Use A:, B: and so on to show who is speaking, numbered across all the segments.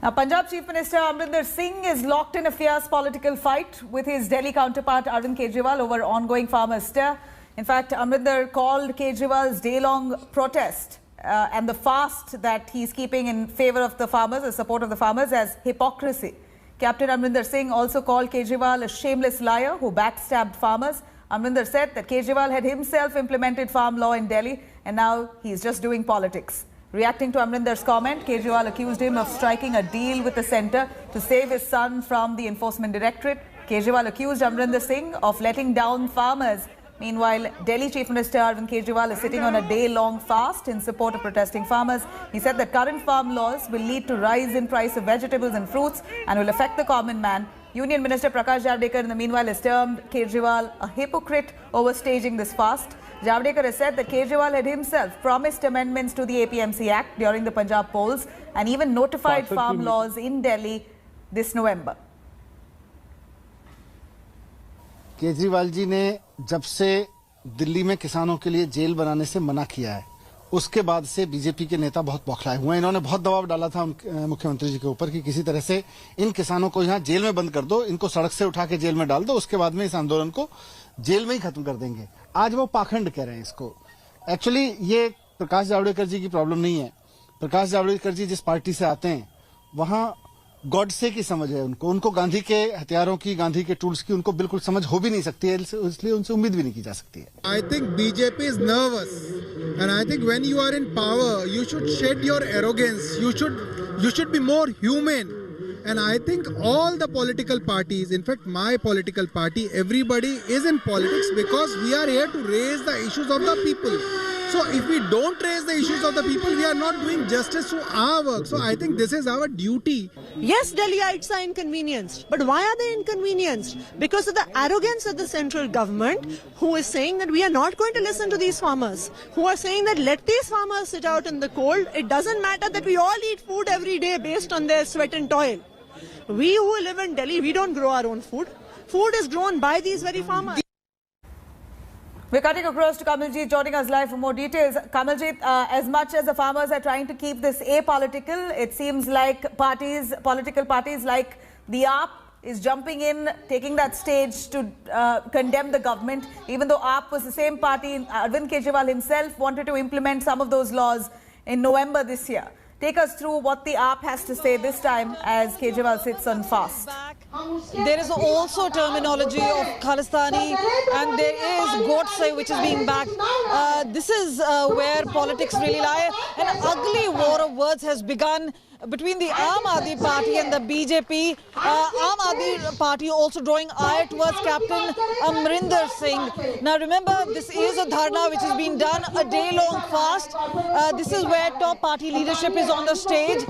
A: Now, Punjab Chief Minister Amrinder Singh is locked in a fierce political fight with his Delhi counterpart Arvind Kejriwal over ongoing farmer stir. In fact, Amrinder called Kejriwal's day-long protest and the fast that he's keeping in favor of the farmers, the support of the farmers, as hypocrisy. Captain Amrinder Singh also called Kejriwal a shameless liar who backstabbed farmers. Amrinder said that Kejriwal had himself implemented farm law in Delhi and now he's just doing politics. Reacting to Amrinder's comment, Kejriwal accused him of striking a deal with the centre to save his son from the Enforcement Directorate. Kejriwal accused Amrinder Singh of letting down farmers. Meanwhile, Delhi Chief Minister Arvind Kejriwal is sitting on a day-long fast in support of protesting farmers. He said that current farm laws will lead to rise in price of vegetables and fruits and will affect the common man. Union Minister Prakash Javadekar, in the meanwhile, has termed Kejriwal a hypocrite over staging this fast. Javadekar has said that Kejriwal had himself promised amendments to the APMC Act during the Punjab polls and even notified farm laws in Delhi this November.
B: Kejriwal ji ने जब से दिल्ली में किसानों के लिए jail बनाने से मना किया है, उसके बाद से बीजेपी के नेता बहुत बौखलाए हुए हैं। इन्होंने बहुत दबाव डाला था मुख्यमंत्री जी के ऊपर कि किसी तरह से इन किसानों को यहाँ जेल में बंद कर दो, इनको सड़क से उठा के जेल में डाल दो, उसके बाद में इस आंदोलन को जेल में ही खत्म कर देंगे। आज वो पाखंड कह रहे हैं इसको। एक्चुअली ये प्रकाश जावड़ेकर जी की प्रॉब्लम नहीं है। प्रकाश जावड़ेकर जी जिस पार्टी से आते हैं वहां गॉडसे की समझ है उनको गांधी के हथियारों की, गांधी के टूल्स की उनको बिल्कुल समझ हो भी नहीं सकती है, इसलिए उनसे उम्मीद भी नहीं की जा सकती है।
C: I think BJP is nervous and I think when you are in power you should shed your arrogance, you should be more human. And I think all the political parties, in fact my political party, everybody is in politics because we are here to raise the issues of the people. So if we don't raise the issues of the people, we are not doing justice to our work. So I think this is our duty.
D: Yes, Delhiites are inconvenienced. But why are they inconvenienced? Because of the arrogance of the central government, who is saying that we are not going to listen to these farmers, who are saying that let these farmers sit out in the cold. It doesn't matter that we all eat food every day based on their sweat and toil. We who live in Delhi, we don't grow our own food. Food is grown by these very farmers.
A: We're cutting across to Kamaljeet, joining us live for more details. Kamaljeet, as much as the farmers are trying to keep this apolitical, it seems like political parties like the AAP is jumping in, taking that stage to condemn the government, even though AAP was the same party. Arvind Kejriwal himself wanted to implement some of those laws in November this year. Take us through what the AAP has to say this time as Kejriwal sits on fast.
E: There is also terminology of Khalistani and there is Godse which is being backed. This is where politics really lie. An ugly war of words has begun between the Aam Aadmi Party and the BJP. Aam Aadmi Party also drawing ire towards Captain Amrinder Singh. Now remember, this is a dharna which is being done, a day-long fast. This is where top party leadership is on the stage.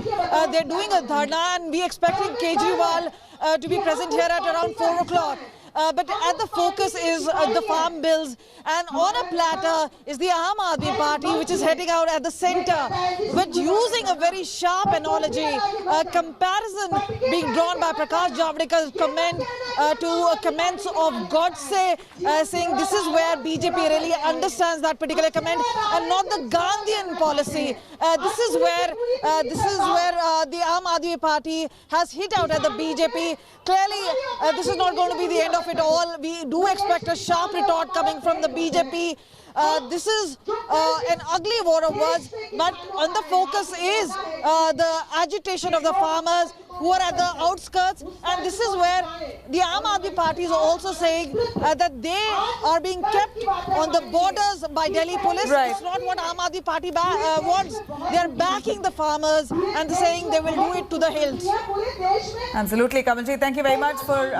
E: They're doing a dharna and we expecting Kejriwal to be present here at around 4 o'clock. But at the focus is the farm bills, and on a platter is the Aam Aadmi Party, which is heading out at the centre, but using a very sharp analogy, a comparison being drawn by Prakash Javadekar comment to comments of Godse, saying this is where BJP really understands that particular comment and not the Gandhian policy. This is where the Aam Aadmi Party has hit out at the BJP. Clearly, this is not going to be the end of it all. We do expect a sharp retort coming from the BJP. This is an ugly war of words, but on the focus is the agitation of the farmers who are at the outskirts, and this is where the Aam Aadmi Party is also saying that they are being kept on the borders by Delhi police.
A: Right.
E: It's not what Aam Aadmi Party wants. They are backing the farmers and saying they will do it to the hills.
A: Absolutely, Kamaljeet. Thank you very much for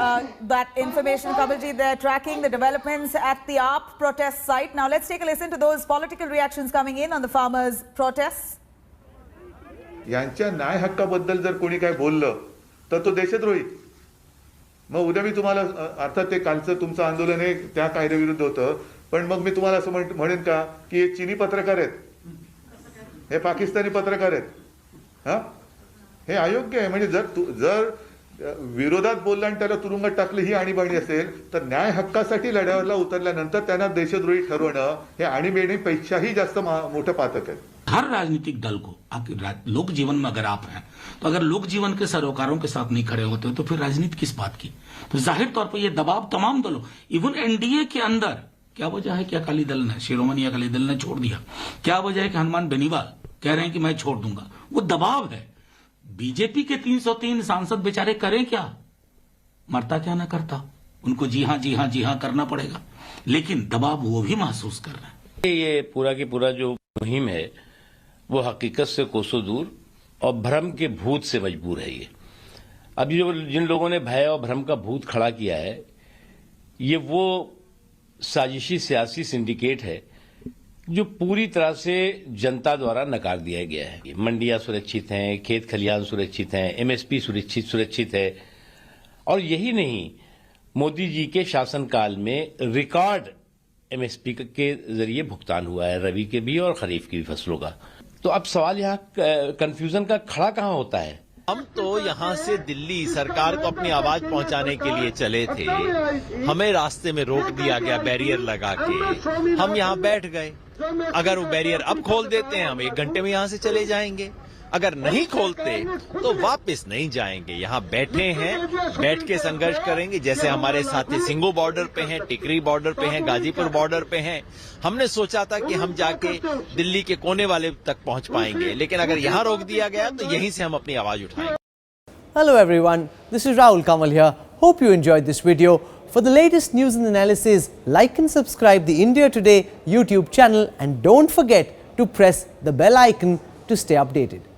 A: that information. Kamaljeet, they're tracking the developments at the AAP protest site. Now let's take a listen to those political reactions coming in on the farmers' protests.
F: यांच्या न्याय हक्काबद्दल जर कोणी काय बोललं तर तो देशद्रोही. मग उद्या मी तुम्हाला अर्थात ते कालचं तुमचं आंदोलन हे त्या कायद्याविरुद्ध होतं, पण मग मी तुम्हाला असं म्हणेन का की हे चीनी पत्रकार आहेत, हे पाकिस्तानी पत्रकार आहेत, हा हे अयोग्य आहे. म्हणजे जर विरोधात बोलला आणि त्याला तुरुंगात टाकलं ही आणीबाणी असेल तर न्याय हक्कासाठी लढ्याला उतरल्यानंतर त्यांना देशद्रोही ठरवणं हे आणीबाणीपेक्षाही जास्त मोठं पातक आहे.
G: हर राजनीतिक दल को लोक जीवन में अगर आप हैं तो अगर लोक जीवन के सरोकारों के साथ नहीं खड़े होते तो फिर राजनीति किस बात की। तो जाहिर तौर पर यह दबाव तमाम दलों, इवन एनडीए के अंदर, क्या वजह है कि अकाली दल ने, शिरोमणि अकाली दल ने छोड़ दिया? क्या वजह है कि हनुमान बेनीवाल कह रहे हैं कि मैं छोड़ दूंगा? वो दबाव है। बीजेपी के 303 सांसद बेचारे करें क्या? मरता क्या ना करता, उनको जी हां करना पड़ेगा, लेकिन दबाव वो भी महसूस कर रहे हैं।
H: ये पूरा की पूरा जो मुहिम है वो हकीकत से कोसों दूर और भ्रम के भूत से मजबूर है। ये अभी जो जिन लोगों ने भय और भ्रम का भूत खड़ा किया है, ये वो साजिशी सियासी सिंडिकेट है जो पूरी तरह से जनता द्वारा नकार दिया गया है। मंडियां सुरक्षित हैं, खेत खलिहान सुरक्षित हैं, एमएसपी सुरक्षित है, और यही नहीं, मोदी जी के शासनकाल में रिकॉर्ड एमएसपी के जरिए भुगतान हुआ है, रबी के भी और खरीफ की भी फसलों का। तो अब सवाल यहाँ कंफ्यूजन का खड़ा कहाँ होता है?
I: हम तो यहाँ से दिल्ली सरकार को अपनी आवाज पहुंचाने के लिए चले थे, हमें रास्ते में रोक दिया गया बैरियर लगा के, हम यहाँ बैठ गए। अगर वो बैरियर अब खोल देते हैं, हम 1 घंटे में यहाँ से चले जाएंगे। अगर नहीं खोलते तो वापस नहीं जाएंगे। यहाँ बैठे हैं, बैठ के संघर्ष करेंगे, जैसे हमारे साथी सिंगू बॉर्डर पे हैं, टिकरी बॉर्डर पे हैं, गाजीपुर बॉर्डर पे हैं। हमने सोचा था कि हम जाके दिल्ली के कोने वाले तक पहुंच पाएंगे, लेकिन अगर यहाँ रोक दिया गया तो यहीं से हम अपनी आवाज उठाएंगे।
J: Hello everyone, this is Rahul Kamal here. Hope you enjoyed this video. For the latest news and analysis, like and subscribe the India Today YouTube channel, and don't forget to press the bell icon to stay updated.